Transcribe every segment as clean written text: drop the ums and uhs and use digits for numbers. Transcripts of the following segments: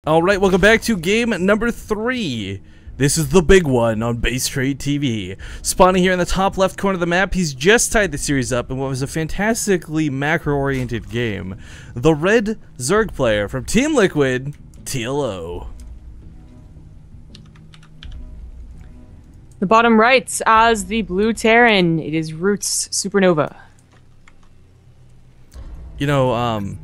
Alright, welcome back to game number 3. This is the big one on Base Trade TV. Spawning here in the top left corner of the map, he's just tied the series up in what was a fantastically macro-oriented game. The red Zerg player from Team Liquid, TLO. The bottom right as the blue Terran, it is Roots Supernova. You know,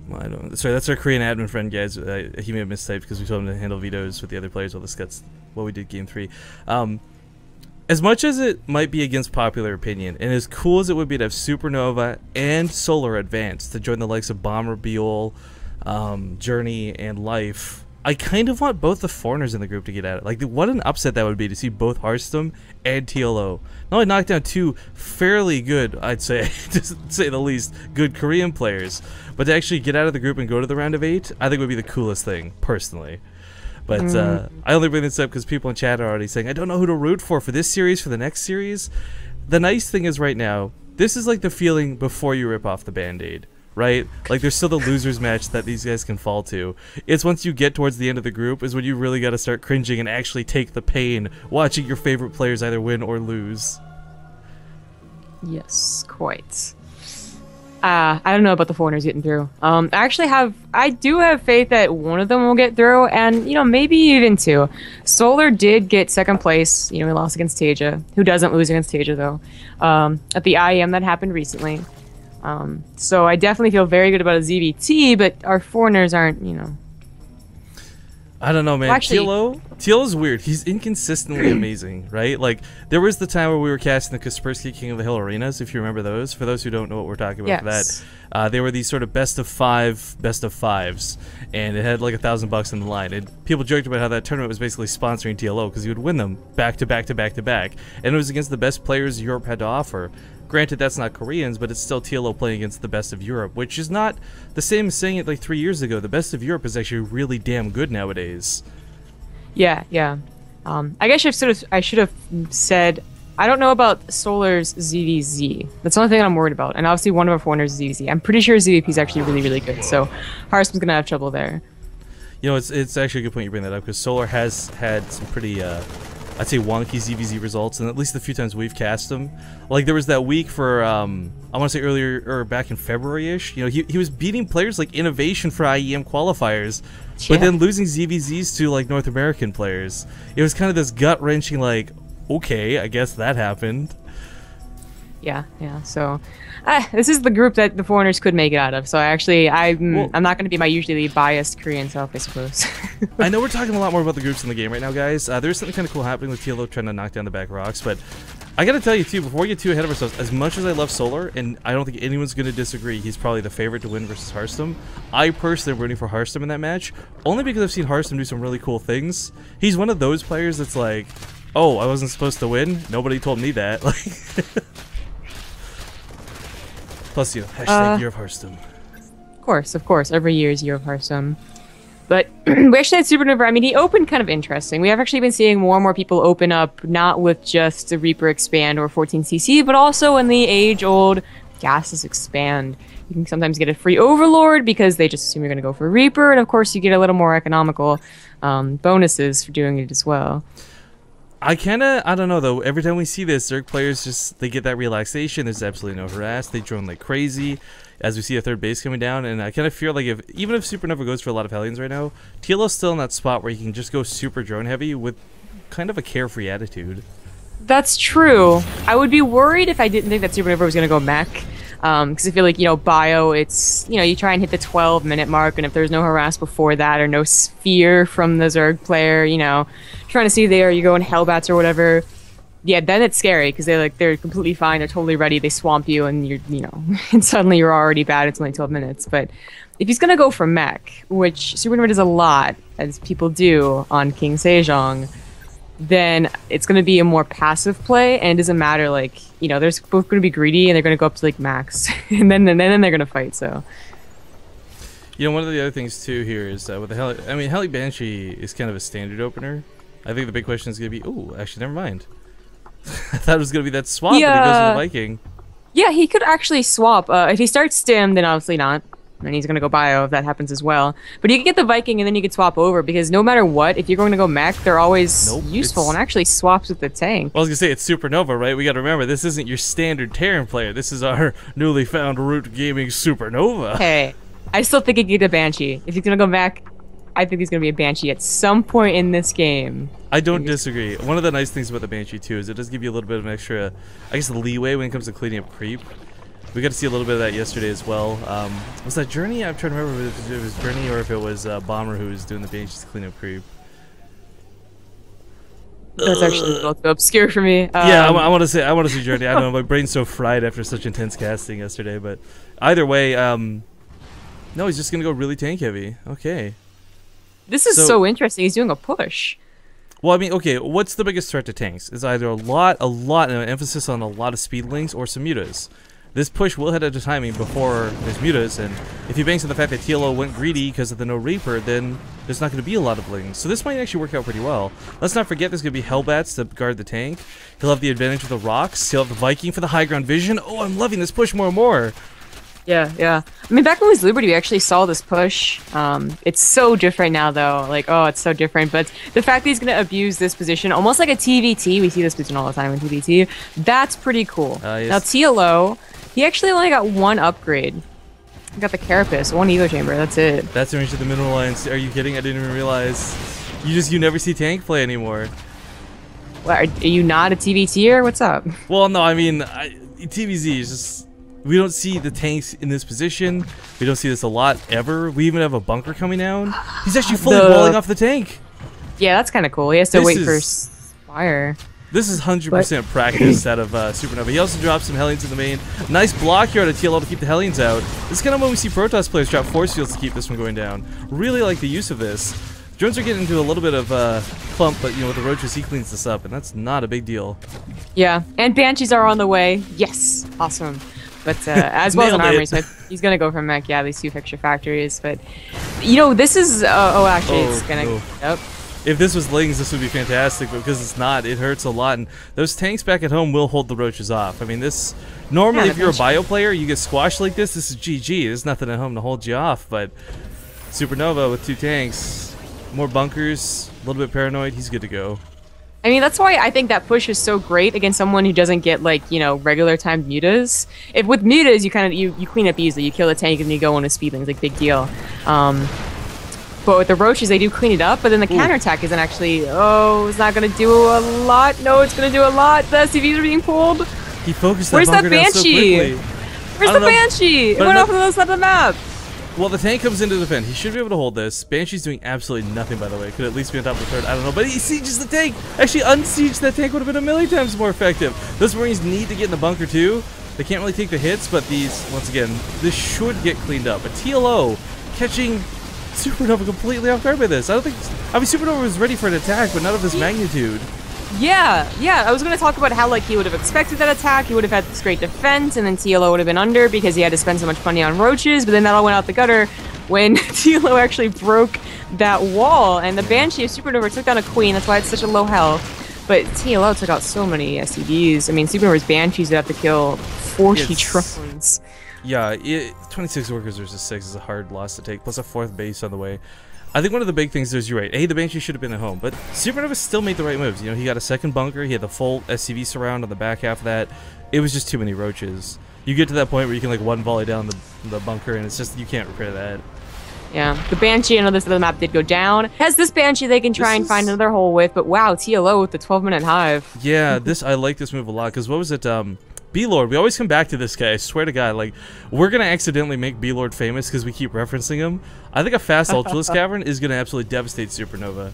well, I don't. Sorry, that's our Korean admin friend, guys. He may have mistyped because we told him to handle vetoes with the other players while discuss what we did game 3. As much as it might be against popular opinion, and as cool as it would be to have Supernova and Solar Advance to join the likes of Bomber, Beol, Journey, and Life, I kind of want both the foreigners in the group to get at it. Like, what an upset that would be to see both Hearthstone and TLO. Not only knock down two fairly good, I'd say, to say the least, good Korean players, but to actually get out of the group and go to the round of 8, I think would be the coolest thing, personally. But I only bring this up because people in chat are already saying, I don't know who to root for this series, for the next series. The nice thing is right now, this is like the feeling before you rip off the Band-Aid. Right? Like, there's still the losers match that these guys can fall to. It's once you get towards the end of the group is when you really got to start cringing and actually take the pain watching your favorite players either win or lose. Yes, quite. I don't know about the foreigners getting through. I do have faith that one of them will get through, and, you know, maybe even two. Solar did get second place. You know, he lost against Tasia, who doesn't lose against Tasia, though, at the IEM that happened recently. So I definitely feel very good about a ZVT, but our foreigners aren't, you know. I don't know, man. Well, actually, TLO's weird. He's inconsistently amazing, right? Like, there was the time where we were casting the Kaspersky King of the Hill arenas, if you remember those. For those who don't know what we're talking about yes. for that, they were these sort of best of 5s, and it had like $1,000 in the line. And people joked about how that tournament was basically sponsoring TLO because he would win them back to back to back to back, and it was against the best players Europe had to offer. Granted, that's not Koreans, but it's still TLO playing against the best of Europe, which is not the same as saying it like 3 years ago. The best of Europe is actually really damn good nowadays. Yeah, yeah. I guess I should have said, I don't know about Solar's ZVZ. That's the only thing I'm worried about. And obviously one of our foreigners is ZVZ. I'm pretty sure ZVP is actually really, really good. So Hearthstone's gonna have trouble there. You know, it's actually a good point you bring that up, because Solar has had some pretty I'd say wonky ZVZ results, and at least the few times we've cast him. Like, there was that week for, I want to say earlier, or back in February-ish, you know, he was beating players like Innovation for IEM qualifiers, but then losing ZVZs to, like, North American players. It was kind of this gut-wrenching, like, okay, I guess that happened. Yeah, yeah, so this is the group that the foreigners could make it out of, so I'm not going to be my usually biased Korean self, I suppose. I know we're talking a lot more about the groups in the game right now, guys. There's something kind of cool happening with TLO trying to knock down the back rocks, but I gotta tell you too, before we get too ahead of ourselves, as much as I love Solar, and I don't think anyone's going to disagree, he's probably the favorite to win versus Hearthstone, I personally am rooting for Hearthstone in that match, only because I've seen Hearthstone do some really cool things. He's one of those players that's like, oh, I wasn't supposed to win? Nobody told me that. Like, plus, you know, hashtag Year of Hearthstone. Of course. Every year is Year of Hearthstone. But we actually had Supernova. I mean, he opened kind of interesting. We have actually been seeing more and more people open up, not with just the Reaper Expand or 14cc, but also in the age-old Gases Expand. You can sometimes get a free Overlord because they just assume you're going to go for Reaper, and of course you get a little more economical bonuses for doing it as well. I don't know though, every time we see this, Zerg players they get that relaxation, there's absolutely no harass, they drone like crazy, as we see a third base coming down, and I kind of feel like even if Supernova goes for a lot of Hellions right now, TLO's still in that spot where you can just go super drone heavy with kind of a carefree attitude. That's true. I would be worried if I didn't think that Supernova was going to go mech. Because I feel like, you know, bio, it's, you know, you try and hit the 12-minute mark, and if there's no harass before that, or no sphere from the Zerg player, you know, trying to see there, you go in Hellbats or whatever, yeah, then it's scary, because they're completely fine, they're totally ready, they swamp you, and you know, and suddenly you're already bad, it's only 12 minutes, but if he's gonna go for mech, which Supernova does a lot, as people do on King Sejong, then it's going to be a more passive play, and it doesn't matter, like, you know, they're both going to be greedy, and they're going to go up to, like, max, and then they're going to fight, so. You know, one of the other things, too, here is, with the Heli Banshee is kind of a standard opener. I think the big question is going to be, ooh, actually, never mind. I thought it was going to be that swap, but he goes with the Viking. Yeah, he could actually swap. If he starts Stim, then obviously not. and he's gonna go bio if that happens as well. But you can get the Viking and then you can swap over, because no matter what, if you're going to go mech, they're always useful and actually swaps with the tank. Well, I was gonna say it's Supernova, right? We got to remember this isn't your standard Terran player. This is our newly found Root Gaming Supernova. Hey, I still think he can get a Banshee. If he's gonna go mech, I think he's gonna be a Banshee at some point in this game. I don't disagree. One of the nice things about the Banshee too is it does give you a little bit of an extra, I guess, leeway when it comes to cleaning up creep. We got to see a little bit of that yesterday as well. Was that Journey? I'm trying to remember if it was Journey or if it was Bomber who was doing the Banshees to clean up creep. That's actually a little too obscure for me. Yeah, I want to see Journey. I don't know, my brain's so fried after such intense casting yesterday. But either way, no, he's just gonna go really tank heavy. Okay. This is so interesting. He's doing a push. Well, I mean, okay, what's the biggest threat to tanks? It's either a lot, and an emphasis on a lot of speedlings or some mutas. This push will hit at a timing before there's mutas, and if he banks on the fact that TLO went greedy because of the no Reaper, then there's not going to be a lot of lings. So this might actually work out pretty well. Let's not forget there's going to be Hellbats to guard the tank. He'll have the advantage with the rocks. He'll have the Viking for the high ground vision. Oh, I'm loving this push more and more. Yeah, yeah. I mean, back when it was Liberty, we actually saw this push. It's so different now, though. Like, oh, it's so different. But the fact that he's going to abuse this position, almost like a TVT, we see this position all the time in TVT, that's pretty cool. Yes. Now, TLO, he actually only got one upgrade. He got the Carapace, one Elo Chamber, that's it. That's the range of the Mineral Alliance. Are you kidding? I didn't even realize. You never see tank play anymore. What, are you not a TVT or what's up? Well, no, I mean, TVZ is just... We don't see the tanks in this position. We don't see this a lot, ever. We even have a bunker coming down. He's actually fully walling off the tank. Yeah, that's kind of cool. He has to wait for Spire. This is 100% practice out of Supernova. He also drops some Hellions in the main. Nice block here out of TLO to keep the Hellions out. This is kind of when we see Protoss players drop force fields to keep this from going down. Really like the use of this. Drones are getting into a little bit of clump, but you know, with the Roaches, he cleans this up, and that's not a big deal. Yeah, and Banshees are on the way. Yes, awesome. But as well as an Armory Smith, he's gonna go for mech. Yeah, these two fixture factories. But you know, this is it's gonna. Yep. If this was Lings, this would be fantastic, but because it's not, it hurts a lot. And those tanks back at home will hold the Roaches off. I mean, this normally if you're a bio player, you get squashed like this. This is GG. There's nothing at home to hold you off. But Supernova with two tanks, more bunkers, a little bit paranoid. He's good to go. I mean, that's why I think that push is so great against someone who doesn't get, like, you know, regular timed mutas. If with mutas, you kind of you clean up easily. You kill the tank and you go on a speedling. It's like big deal. But with the Roaches, they do clean it up, but then the counterattack isn't actually, it's not going to do a lot. No, it's going to do a lot. The SCVs are being pulled. He focused that Where's that bunker down so Banshee? quickly. Where's the Banshee? It went off on the other side of the map. Well, the tank comes in to defend. He should be able to hold this. Banshee's doing absolutely nothing, by the way. Could at least be on top of the third. I don't know. But he sieges the tank. Actually, unsiege that tank would have been a million times more effective. Those Marines need to get in the bunker, too. They can't really take the hits, but these, once again, this should get cleaned up. But TLO catching Supernova completely off guard by this. I don't think... I mean, Supernova was ready for an attack, but not of this magnitude. Yeah, I was going to talk about how, like, he would have expected that attack, he would have had this great defense, and then TLO would have been under because he had to spend so much money on Roaches, but then that all went out the gutter when TLO actually broke that wall, and the Banshee of Supernova took down a Queen, that's why it's such a low health, but TLO took out so many SCVs. I mean, Supernova's Banshees would have to kill 40 drones. Yeah, 26 workers versus 6 is a hard loss to take, plus a 4th base on the way. I think one of the big things is, you're right, the Banshee should have been at home, but Supernova still made the right moves. You know, he got a second bunker, he had the full SCV surround on the back half of that. It was just too many Roaches. You get to that point where you can, like, one volley down the bunker, and it's just, you can't repair that. Yeah, the Banshee on the other side of the map did go down. Has this Banshee they can try and find another hole with, but wow, TLO with the 12-minute hive. Yeah, I like this move a lot, because what was it, B-Lord, we always come back to this guy, I swear to God, like, we're gonna accidentally make B-Lord famous because we keep referencing him. I think a fast Ultralisk Cavern is gonna absolutely devastate Supernova.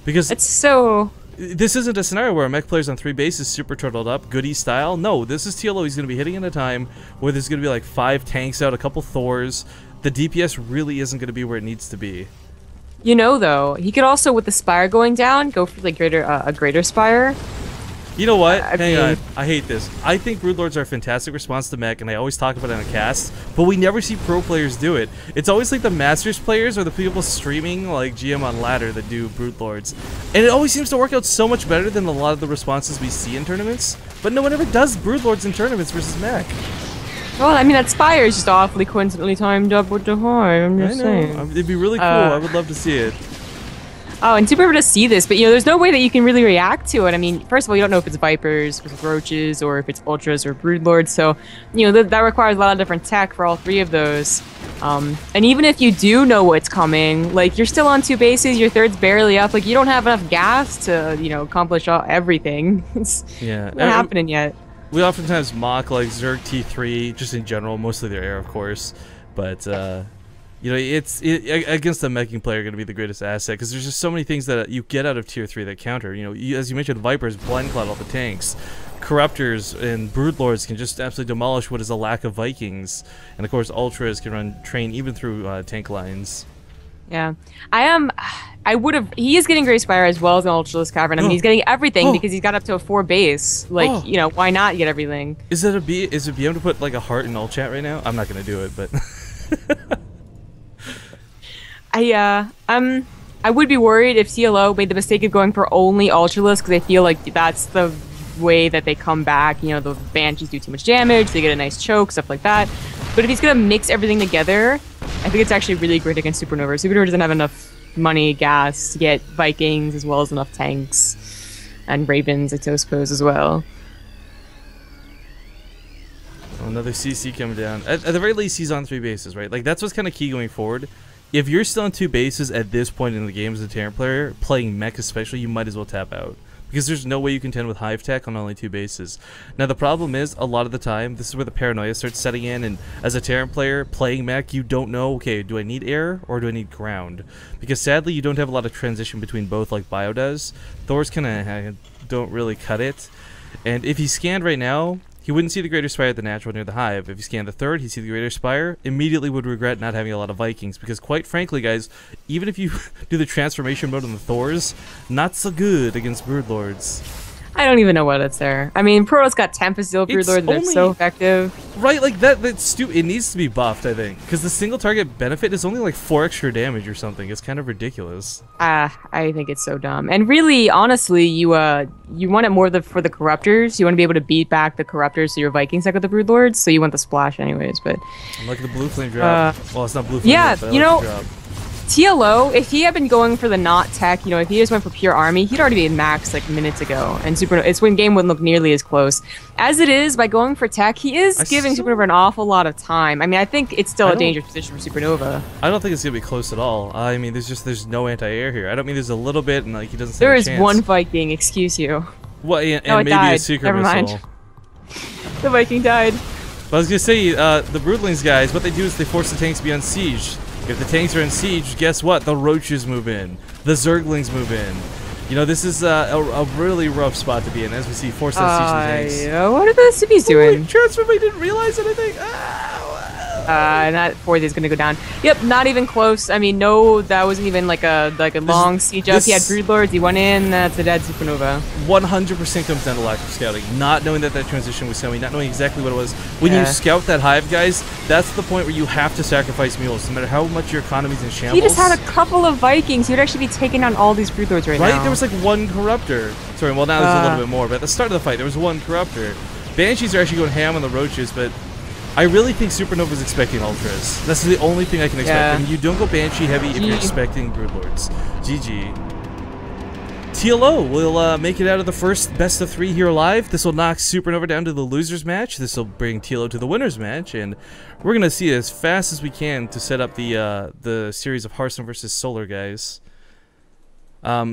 Because it's so... This isn't a scenario where a mech player's on 3 bases super turtled up, goodie style. No, this is TLO, he's gonna be hitting in a time where there's gonna be like 5 tanks out, a couple Thors. The DPS really isn't gonna be where it needs to be. You know, though, he could also, with the Spire going down, go for like a greater Spire. You know what? Hang on. I hate this. I think Broodlords are a fantastic response to mech, and I always talk about it on a cast, but we never see pro players do it. It's always like the Masters players or the people streaming like GM on Ladder that do Broodlords. And it always seems to work out so much better than a lot of the responses we see in tournaments, but no one ever does Broodlords in tournaments versus mech. Well, I mean, that Spire is just awfully coincidentally timed up with the Hive. I'm just saying. It'd be really cool. I would love to see it. Oh, and super to see this, but there's no way that you can really react to it. I mean, first of all, you don't know if it's Vipers, if it's Roaches, or if it's Ultras or Broodlords, so, that requires a lot of different tech for all three of those. And even if you do know what's coming, like, you're still on 2 bases, your third's barely up, like, you don't have enough gas to, accomplish everything. It's not happening yet. We oftentimes mock, like, Zerg T3, just in general, mostly their air, of course, but, it's against the meching player going to be the greatest asset because there's just so many things that you get out of tier 3 that counter. As you mentioned, Vipers blind cloud all the tanks, Corruptors and Broodlords can just absolutely demolish what is a lack of Vikings, and of course Ultras can run train even through tank lines. Yeah, he is getting Grey Spire as well as an Ultraless Cavern. I mean, he's getting everything because he's got up to a 4 base. Like, why not get everything? Is it BM to put like a heart in all chat right now? I'm not gonna do it, but. I would be worried if TLO made the mistake of going for only Ultraless because I feel like that's the way that they come back. The Banshees do too much damage, they get a nice choke, stuff like that. But if he's gonna mix everything together, I think it's actually really great against Supernova. Supernova doesn't have enough money, gas to get Vikings as well as enough tanks and Ravens, I suppose, as well. Another CC coming down. At the very least, he's on 3 bases, right? Like, that's what's kind of key going forward. If you're still on 2 bases at this point in the game as a Terran player, playing mech especially, you might as well tap out. Because there's no way you contend with Hive Tech on only 2 bases. Now, the problem is, a lot of the time, this is where the paranoia starts setting in, and as a Terran player, playing mech, you don't know, okay, do I need air, or do I need ground? Because sadly, you don't have a lot of transition between both like Bio does. Thor's kind of don't really cut it. And if he's scanned right now, he wouldn't see the Greater Spire at the natural near the Hive. If he scanned the 3rd, he'd see the Greater Spire, immediately would regret not having a lot of Vikings, because quite frankly, guys, even if you do the transformation mode on the Thors, not so good against Broodlords. I don't even know what it's there. I mean, Protoss got Tempest Deal Broodlord, and it's so effective. Right, like that's stupid. It needs to be buffed, I think, because the single target benefit is only like 4 extra damage or something. It's kind of ridiculous. I think it's so dumb. And really, honestly, you want it more for the Corruptors. You want to be able to beat back the Corruptors so your Vikings take with the Broodlords. So you want the splash anyways. But I like the blue flame drop. Well, it's not blue flame. Yeah, drop, but I like the drop. TLO, if he had been going for the not tech, if he just went for pure army, he'd already been maxed like minutes ago. And it's when game wouldn't look nearly as close. As it is, by going for tech, he is giving Supernova an awful lot of time. I mean, I think it's still a dangerous position for Supernova. I don't think it's gonna be close at all. I mean, there's no anti-air here. I don't mean there's a little bit, and like he doesn't. There is one Viking, excuse you. Well, and maybe a secret missile. The Viking died. But I was gonna say, the Broodlings guys, what they do is they force the tanks to be on siege. If the tanks are in siege, guess what? The Roaches move in. The Zerglings move in. This is a really rough spot to be in, as we see force on siege the tanks. What are the cities doing? Transfer, I didn't realize anything. That 4th is gonna go down. Yep, not even close. I mean, no, that wasn't even like a long siege up. He had Broodlords, he went in, that's a dead Supernova. 100% comes down to lack of scouting. Not knowing that transition was coming, not knowing exactly what it was. When you scout that Hive, guys, that's the point where you have to sacrifice mules, no matter how much your economy's in shambles. He just had a couple of Vikings. He would actually be taking down all these Broodlords right now. Right? There was like 1 Corruptor. Sorry, well now there's a little bit more, but at the start of the fight, there was 1 Corruptor. Banshees are actually going ham on the Roaches, but I really think Supernova's expecting Ultras. That's the only thing I can expect. Yeah. I mean, you don't go Banshee heavy if you're expecting Broodlords. GG. TLO will make it out of the first best of 3 here alive. This will knock Supernova down to the losers match. This will bring TLO to the winners match, and we're gonna see it as fast as we can to set up the series of Hearthstone versus Solar guys. Now